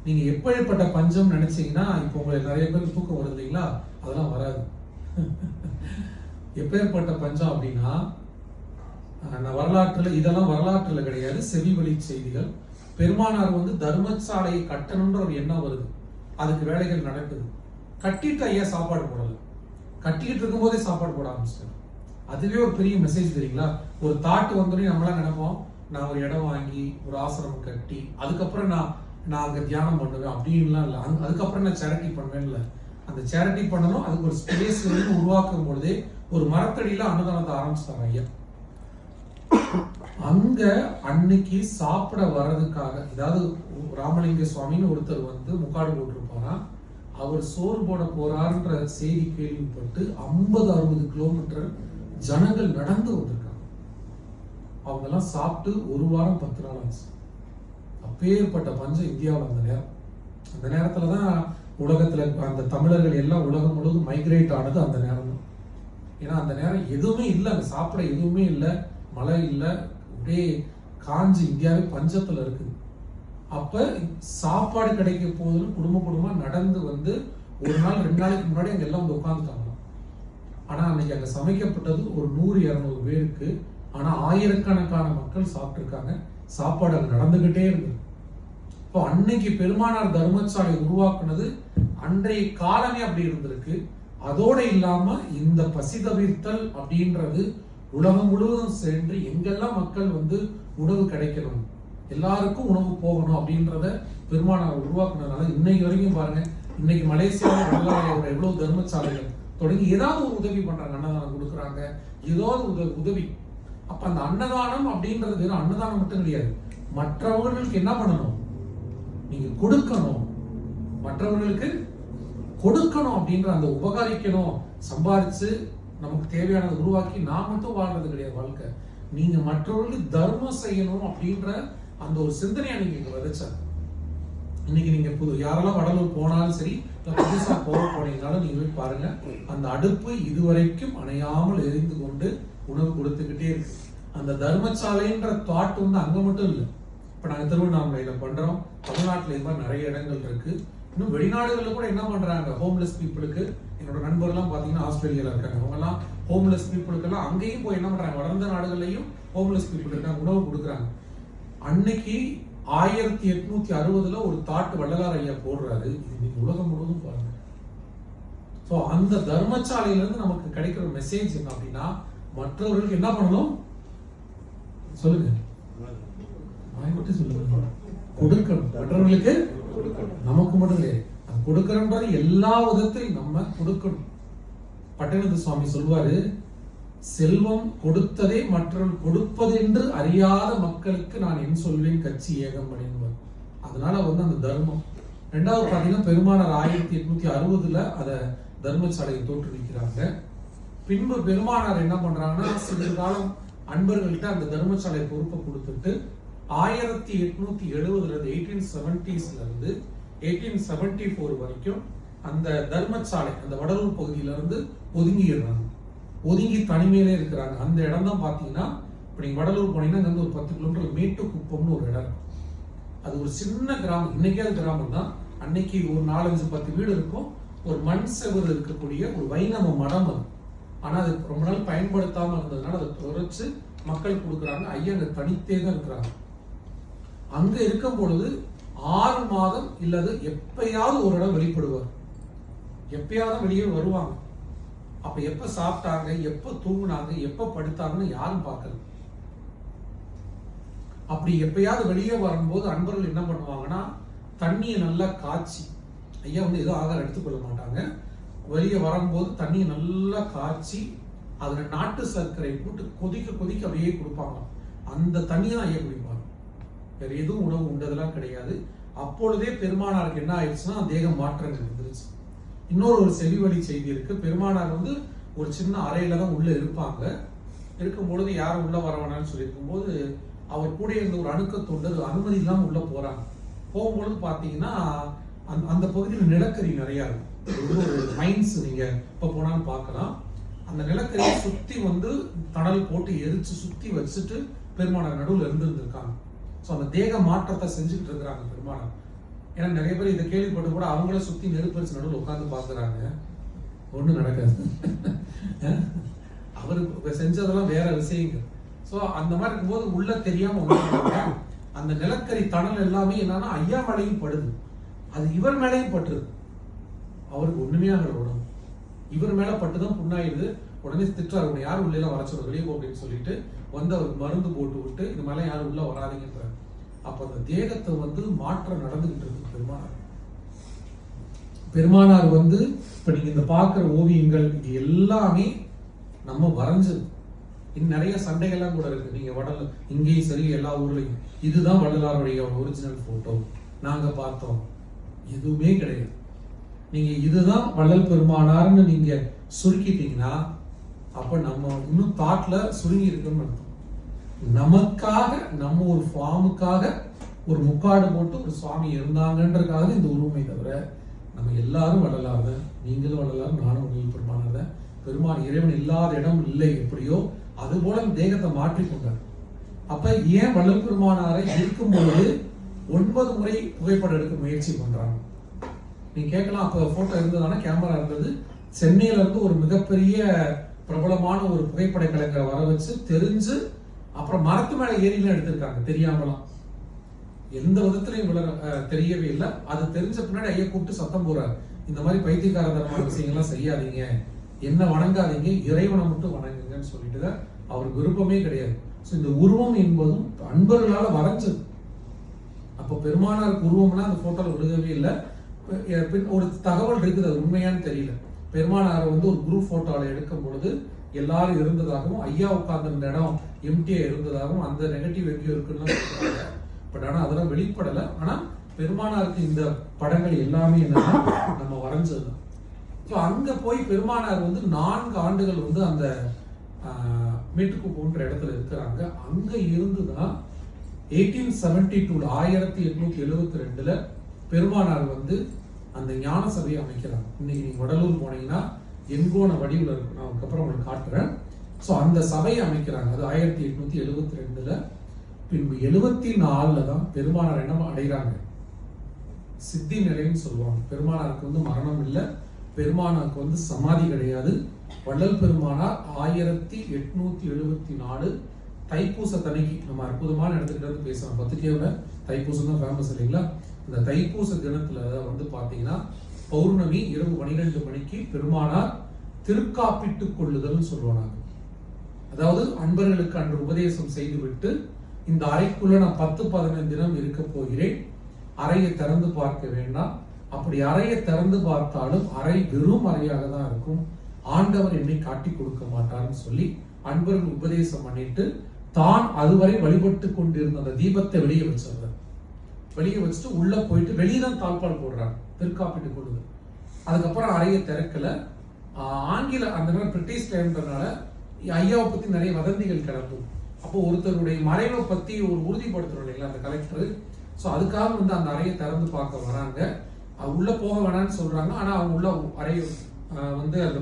நீங்க எப்படிப்பட்ட பஞ்சம் நினைச்சீங்கன்னா, இப்போ உங்களுக்கு நிறைய பேர் தூக்கம் வருது இல்லைங்களா, அதெல்லாம் வராது. எப்பேற்பட்ட பஞ்சம் அப்படின்னா, வரலாற்றுல இதெல்லாம் வரலாற்றுல கிடையாது, செவி வழி செய்திகள். பெருமானார் தர்மசாலையை கட்டணும்ன்ற ஒரு எண்ணம் வருது. அதுக்கு வேலைகள் நடக்குது. கட்டிட்டு ஐயா சாப்பாடு போடல, கட்டிக்கிட்டு இருக்கும் போதே சாப்பாடு போட ஆரம்பிச்சிட்டாரு. அதுவே ஒரு பெரிய மெசேஜ் தெரியுங்களா. ஒரு தாட் வந்தோடனே நம்மளாம் நினைப்போம், நான் ஒரு இடம் வாங்கி ஒரு ஆசிரமம் கட்டி அதுக்கப்புறம் நான் அங்க தியானம் பண்ணுவேன் அப்படின்லாம் இல்லை. அதுக்கப்புறம் நான் சேரிட்டி பண்ணுவேன் இல்லை. அந்த சேரிட்டி பண்ணணும், அதுக்கு ஒரு ஸ்பேஸ் உருவாக்கும் பொழுதே ஒரு மரத்தடியில அன்னதானத்தை ஆரம்பிச்சிட்டாங்க ஐயா. அங்க அன்னைக்கு சாப்பிட வர்றதுக்காக, அதாவது ராமலிங்க சுவாமின்னு ஒருத்தர் முக்காடு போட்டிருப்பாரா, அவர் சோறு போட போறாருன்ற செய்தி கேள்விப்பட்டு 50-60 கிலோமீட்டர் ஜனங்கள் நடந்து வந்திருக்காங்க. அவங்க எல்லாம் சாப்பிட்டு ஒரு வாரம் 10 நாள் ஆச்சு. அப்பேற்பட்ட பஞ்சம் இந்தியாவில். அந்த நேரத்துலதான் உலகத்துல அந்த தமிழர்கள் எல்லாம் உலகம் முழுவதும் மைக்ரேட் ஆனது அந்த நேரம் தான். ஏன்னா அந்த நேரம் எதுவுமே இல்லை, அங்க சாப்பிட எதுவுமே இல்லை, மழை இல்லை, அப்படியே காஞ்சி இந்தியாவே பஞ்சத்துல இருக்குது. அப்ப சாப்பாடு கிடைக்க போதுன்னு குடும்பமா நடந்து ஒரு நாள் 2 நாளைக்கு முன்னாடி அங்க எல்லாம் உட்காந்துட்டாங்க. ஆனா அன்னைக்கு அங்க சமைக்கப்பட்டது ஒரு 100-200 பேருக்கு. ஆனா ஆயிரக்கணக்கான மக்கள் சாப்பிட்டு இருக்காங்க. சாப்பாடு அங்க நடந்துகிட்டே இருக்கு. இப்போ அன்னைக்கு பெருமானார் தர்மசாலை உருவாக்குனது அன்றைய காலமே அப்படி இருந்திருக்கு. அதோட இல்லாம இந்த பசி தவிர்த்தல் அப்படின்றது உலகம் முழுவதும் சென்று எங்கெல்லாம் மக்கள் உணவு கிடைக்கணும், எல்லாருக்கும் உணவு போகணும் அப்படின்றத பெருமானார் உருவாக்குனதுனால இன்னைக்கு வரைக்கும் பாருங்க, இன்னைக்கு மலேசியாவில் எவ்வளவு தர்மசாலைகள் தொடங்கி ஏதாவது ஒரு உதவி பண்றாங்க, அன்னதானம் கொடுக்குறாங்க, ஏதாவது உதவி. அப்ப அந்த அன்னதானம் அப்படின்றது வெறும் அன்னதானம் மட்டும் கிடையாது. மற்றவர்களுக்கு என்ன பண்ணணும், நீங்க கொடுக்கணும், மற்றவர்களுக்கு கொடுக்கணும் அப்படின்ற அந்த உபகாரிக்கணும். சம்பாதிச்சு நமக்கு தேவையானதை உருவாக்கி நான் மட்டும் வாழ்றது கிடையாது வாழ்க்கை. நீங்க மற்றவர்களுக்கு தர்மம் செய்யணும் அப்படின்ற அந்த ஒரு சிந்தனையை நீங்க விதைச்சா. இன்னைக்கு நீங்க யாரெல்லாம் வடலூர் போனாலும் சரி, புதுசா போனீங்கனாலும் நீங்க போய் பாருங்க, அந்த அடுப்பு இதுவரைக்கும் அணையாமல் எரிந்து கொண்டு உணவு கொடுத்துக்கிட்டே இருக்கு. அந்த தர்மசாலைன்ற தாட் அங்க மட்டும் இல்லை, இப்போ நாங்கள் திருவண்ணாமலையில் பண்ணுறோம். தமிழ்நாட்டில் இது மாதிரி நிறைய இடங்கள் இருக்கு. இன்னும் வெளிநாடுகளில் கூட என்ன பண்றாங்க, ஹோம்லெஸ் பீப்புளுக்கு. என்னோட நண்பர்லாம் பார்த்தீங்கன்னா ஆஸ்திரேலியாவில் இருக்காங்க. அவங்கெல்லாம் ஹோம்லெஸ் பீப்புளுக்கெல்லாம் அங்கேயும் போய் என்ன பண்றாங்க, வளர்ந்த நாடுகள்லையும் ஹோம்லெஸ் பீப்புள் இருக்காங்க, உணவு கொடுக்குறாங்க. அன்னைக்கு 1860 ஒரு தாட்டு வள்ளலார் ஐயா போடுறாரு. இது உலகம் முழுவதும் பாருங்க. ஸோ அந்த தர்மசாலையிலிருந்து நமக்கு கிடைக்கிற மெசேஜ் என்ன அப்படின்னா, மற்றவர்களுக்கு என்ன பண்ணணும் சொல்லுங்க, சொல்லுங்க, கொடுக்கணும். மற்றவர்களுக்கு நமக்கு மட்டும் கிடையாது, கொடுக்கறன்றது எல்லா விதத்திலையும் நம்ம கொடுக்கணும். பட்டணத்து சுவாமி சொல்வாரு, செல்வம் கொடுத்ததே மற்றவர்கள் கொடுப்பது என்று அறியாத மக்களுக்கு நான் என் சொல்வேன் கட்சி ஏகம் அப்படின்பார். அதனால அந்த தர்மம். ரெண்டாவது பாத்தீங்கன்னா பெருமானார் 1860 அதை தர்மசாலையை தோற்றுவிக்கிறாங்க. பின்பு பெருமானார் என்ன பண்றாங்கன்னா, சிறிது காலம் அன்பர்கள்ட்ட அந்த தர்மசாலை பொறுப்பை கொடுத்துட்டு 1870 1870s இருந்து 1874 வரைக்கும் அந்த தர்மசாலை அந்த வடலூர் பகுதியில இருந்து ஒதுங்கிடுறாங்க. ஒதுங்கி தனிமையிலே இருக்கிறாங்க. அந்த இடம் தான் பாத்தீங்கன்னா, இப்ப நீங்க வடலூர் போனீங்கன்னா ஒரு 10 கிலோமீட்டர் மேட்டுக்குப்பம்னு ஒரு இடம். அது ஒரு சின்ன கிராமம். இன்னைக்கே அது கிராமம் தான். அன்னைக்கு ஒரு 4-5-10 வீடு இருக்கும். ஒரு மண் செவர் இருக்கக்கூடிய ஒரு வைணவ மடம் அது. ஆனா அது ரொம்ப நாள் பயன்படுத்தாம இருந்ததுனால அதை துறைச்சு மக்கள் கொடுக்குறாங்க. ஐயா அங்க தனித்தே தான் இருக்கிறாங்க. அங்க இருக்கும் பொழுது 6 மாதம் இல்லது எப்பயாவது ஒரு இடம் வெளிப்படுவார். எப்பயாவது வெளியே வருவாங்க. அப்ப எப்ப சாப்பிட்டாங்க, எப்ப தூங்குனாங்க, எப்ப படுத்தாங்கன்னு யாரும் பார்க்கல. அப்படி எப்பயாவது வெளியே வரும்போது அன்பர்கள் என்ன பண்ணுவாங்கன்னா, தண்ணியை நல்லா காய்ச்சி, ஐயா ஏதோ ஆகாரம் எடுத்துக்கொள்ள மாட்டாங்க, வெளியே வரும்போது தண்ணியை நல்லா காய்ச்சி அதுல நாட்டு சர்க்கரை போட்டு கொதிக்க கொதிக்க அப்படியே கொடுப்பாங்க. அந்த தண்ணியை தான் ஐயா குடிப்பாங்க. வேற எதுவும் உணவு உண்டதெல்லாம் கிடையாது. அப்பொழுதே பெருமானாருக்கு என்ன ஆயிடுச்சுன்னா, தேகம் மாற்றங்கள் வந்துருச்சு. இன்னொரு செவி வழி செய்தி இருக்கு. பெருமானார் ஒரு சின்ன அறையில தான் உள்ள இருப்பாங்க. இருக்கும் பொழுது யாரும் உள்ள வர வேணாம்னு சொல்லியிருக்கும் போது அவர் கூட இருந்த ஒரு அணுக்க தொண்டர் அனுமதி இல்லாம உள்ள போறாங்க. போகும்பொழுது பாத்தீங்கன்னா அந்த பகுதியில் நிலக்கரி நிறைய இருக்கும். ஒரு மைன்ஸ் நீங்க இப்ப போனாலும் பார்க்கலாம். அந்த நிலக்கரியை சுத்தி தணல் போட்டு எரிச்சு சுத்தி வச்சுட்டு பெருமானார் நடுவில் இருந்திருக்காங்க. ஸோ அந்த தேக மாற்றத்தை செஞ்சுக்கிட்டு இருக்கிறாங்க பெருமானார். ஏன்னா நிறைய பேர் இதை கேள்விப்பட்டு கூட அவங்கள சுத்தி நெருப்பரிச்சு நடுவில் உட்காந்து பாக்குறாங்க, ஒண்ணும் நடக்காது. அவரு செஞ்சதெல்லாம் வேற விஷயங்கள். ஸோ அந்த மாதிரி இருக்கும்போது உள்ள தெரியாம அந்த நிலக்கரி தணல் எல்லாமே என்னன்னா ஐயா மேலையும் படுது, அது இவர் மேலையும் பட்டுருது. அவருக்கு ஒண்ணுமே ஆகல உடம்பு, இவர் மேல பட்டுதான் புண்ணாயிடுது. உடனே திட்டுறாரு, உன்னை யாரும் உள்ள வர சொல்ல, வெளியே போ அப்படின்னு சொல்லிட்டு அவருக்கு மருந்து போட்டு விட்டு இது மேல யாரும் உள்ள வராதிங்கன்றாரு. அப்ப அந்த தேகத்தை மாற்றம் நடந்துகிட்டு இருக்கு. பெருமானார் இப்ப நீங்க இந்த பாக்குற ஓவியங்கள் இது எல்லாமே நம்ம வரைஞ்சது. இன்னும் நிறைய சண்டைகள்லாம் கூட இருக்கு. நீங்க இங்கேயும் சரி எல்லா ஊர்லயும் இதுதான் வள்ளலாருடைய ஒரிஜினல் போட்டோ நாங்க பார்த்தோம், எதுவுமே கிடையாது. நீங்க இதுதான் வள்ளல் பெருமானார்னு நீங்க சுருக்கிட்டீங்கன்னா அப்ப நம்ம இன்னும் தாட்ல சுருங்கி இருக்குன்னு அர்த்தம். நமக்காக நம்ம ஒரு ஃபார்முக்காக ஒரு முக்காடு போட்டு ஒரு சுவாமி இருந்தாங்கன்றதுக்காக இந்த உருவமை தவிர நம்ம எல்லாரும் வள்ளலார் தான். நீங்களும் வள்ளலார், நானும் வள்ளல் பெருமானார் தான். பெருமான் இறைவன் இல்லாத இடம் இல்லை. எப்படியோ அது போல தேகத்தை மாற்றிக்கொண்டார். அப்ப ஏன் வள்ளல் பெருமானாரை இருக்கும் பொழுது 9 முறை புகைப்படம் எடுக்க முயற்சி பண்றாங்க? நீங்க கேட்கலாம், அப்ப போட்டோ இருந்ததான, கேமரா இருந்தது. சென்னையில இருந்து ஒரு மிகப்பெரிய பிரபலமான ஒரு புகைப்பட கலைஞரை வர வச்சு தெரிஞ்சு அப்புறம் மரத்து மேல ஏறிலாம் எடுத்திருக்காங்க தெரியாமலாம். எந்த விதத்திலையும் தெரியவே இல்லை. அது தெரிஞ்ச பின்னாடி ஐயா கூப்பிட்டு சத்தம் போறாரு, இந்த மாதிரி பைத்தியக்காரதனமான விஷயங்கள்லாம் செய்யாதீங்க, என்ன வணங்காதீங்க, இறைவனை மட்டும் வணங்குங்கன்னு சொல்லிட்டு அவருக்கு விருப்பமே கிடையாது. இந்த உருவம் என்பதும் அன்பர்களால வரைஞ்சது. அப்ப பெருமானாருக்கு உருவம்னா அந்த போட்டோல விழுகவே இல்லை. ஒரு தகவல் இருக்குது, அது உண்மையான்னு தெரியல. பெருமானார் ஒரு குரூப் போட்டோல எடுக்கும் பொழுது எல்லாரும் இருந்ததாகவும் ஐயா உட்கார்ந்த இடம் எம்டியா இருந்ததாகவும் அந்த நெகட்டிவ் எங்கேயோ இருக்குன்னு சொல்றாங்க. பட் ஆனா அதெல்லாம் வெளிப்படல. ஆனா பெருமானாருக்கு இந்த படங்கள் எல்லாமே என்னன்னா நம்ம வரைஞ்சதுதான். ஸோ அங்க போய் பெருமானார் 4 ஆண்டுகள் அந்த மேட்டுக்குப்பம்ன்ற இடத்துல இருக்கிறாங்க. அங்க இருந்துதான் 1872 1872 பெருமானார் அந்த ஞான சபையை அமைக்கிறாங்க. இன்னைக்கு நீங்க வடலூர் போனீங்கன்னா எண்கோண வடிவில் இருக்கும், நான் அதுக்கப்புறம் உங்களுக்கு காட்டுறேன். ஸோ அந்த சபையை அமைக்கிறாங்க. அது 1872 பின்பு 74 தான் பெருமானார் என்ன அடைகிறாங்க, சித்தி நிலைன்னு சொல்லுவாங்க. பெருமானாருக்கு வந்து மரணம் இல்லை, பெருமானாருக்கு வந்து சமாதி கிடையாது. வள்ளல் பெருமானார் 1874 தைப்பூச தணிக்கு, நம்ம அற்புதமான இடத்துக்கிட்ட வந்து பேசலாம். பத்துக்கேவுல தைப்பூசம் தான் ஃபேமஸ் இல்லைங்களா? இந்த தைப்பூச தினத்துல வந்து பாத்தீங்கன்னா பௌர்ணமி இரவு 12 மணிக்கு பெருமானார் திருக்காப்பிட்டுக் கொள்ளுதல் சொல்லுவாங்க. அதாவது அன்பர்களுக்கு அன்று உபதேசம் செய்துவிட்டு, இந்த அறைக்குள்ள நான் 10-15 தினம் இருக்க போகிறேன், அறையை திறந்து பார்க்க வேண்டாம். அப்படி அறையை திறந்து பார்த்தாலும் அறை வெறும் அறையாக தான் இருக்கும், ஆண்டவர் என்னை காட்டி கொடுக்க மாட்டார்னு சொல்லி அன்பர்கள் உபதேசம் பண்ணிட்டு தான் அதுவரை வழிபட்டு கொண்டிருந்த அந்த தீபத்தை வெளியே வச்சிருந்தார். வெளியே வச்சுட்டு உள்ள போயிட்டு வெளியே தான் தாழ்பால் போடுறாங்க, திருக்காப்பிட்டு கொள்ளுது. அதுக்கப்புறம் அறையை திறக்கல. ஆங்கில அந்த நேரம் பிரிட்டிஷ் டைம்ன்றதுனால ஐயாவை பத்தி நிறைய வதந்திகள் கிளம்பும். அப்போ ஒருத்தருடைய மறைவை பத்தி ஒரு உறுதிப்படுத்துறோம் இல்லைங்களா அந்த கலெக்டர். ஸோ அதுக்காக வந்து அந்த அறையை திறந்து பார்க்க வராங்க. உள்ள போக வேணாம்னு சொல்றாங்க. ஆனா அவங்க உள்ள அறை வந்து அந்த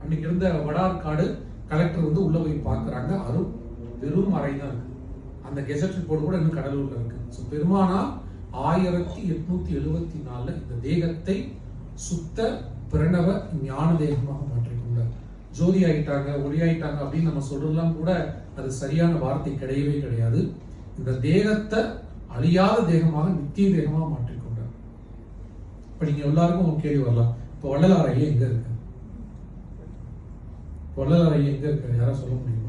அன்னைக்கு இருந்த வடார்காடு கலெக்டர் வந்து உள்ள போய் பார்க்கறாங்க. அது வெறும் அறை தான் இருக்கு. அந்த கெசட் ரிப்போர்ட் கூட இன்னும் கடலூர்ல இருக்கு. ஸோ பெருமானார் 1874 இந்த தேகத்தை சுத்த பிரணவ ஞான தேகமாக மாற்றிக்கொண்டார். ஜோதி ஆயிட்டாங்க, ஒளி ஆயிட்டாங்க அப்படின்னு நம்ம சொல்றதெல்லாம் கூட அது சரியான வார்த்தை கிடையவே கிடையாது. இந்த தேகத்தை அழியாத தேகமாக நித்திய தேகமாக மாற்றிக்கொண்டார். இப்ப நீங்க எல்லாருக்கும் ஒரு கேள்வி வரலாம், இப்ப வள்ளலார் ஐயா எங்க இருக்கு? வள்ளலார் ஐயா எங்க இருக்காரு? யாரா சொல்ல முடியும்?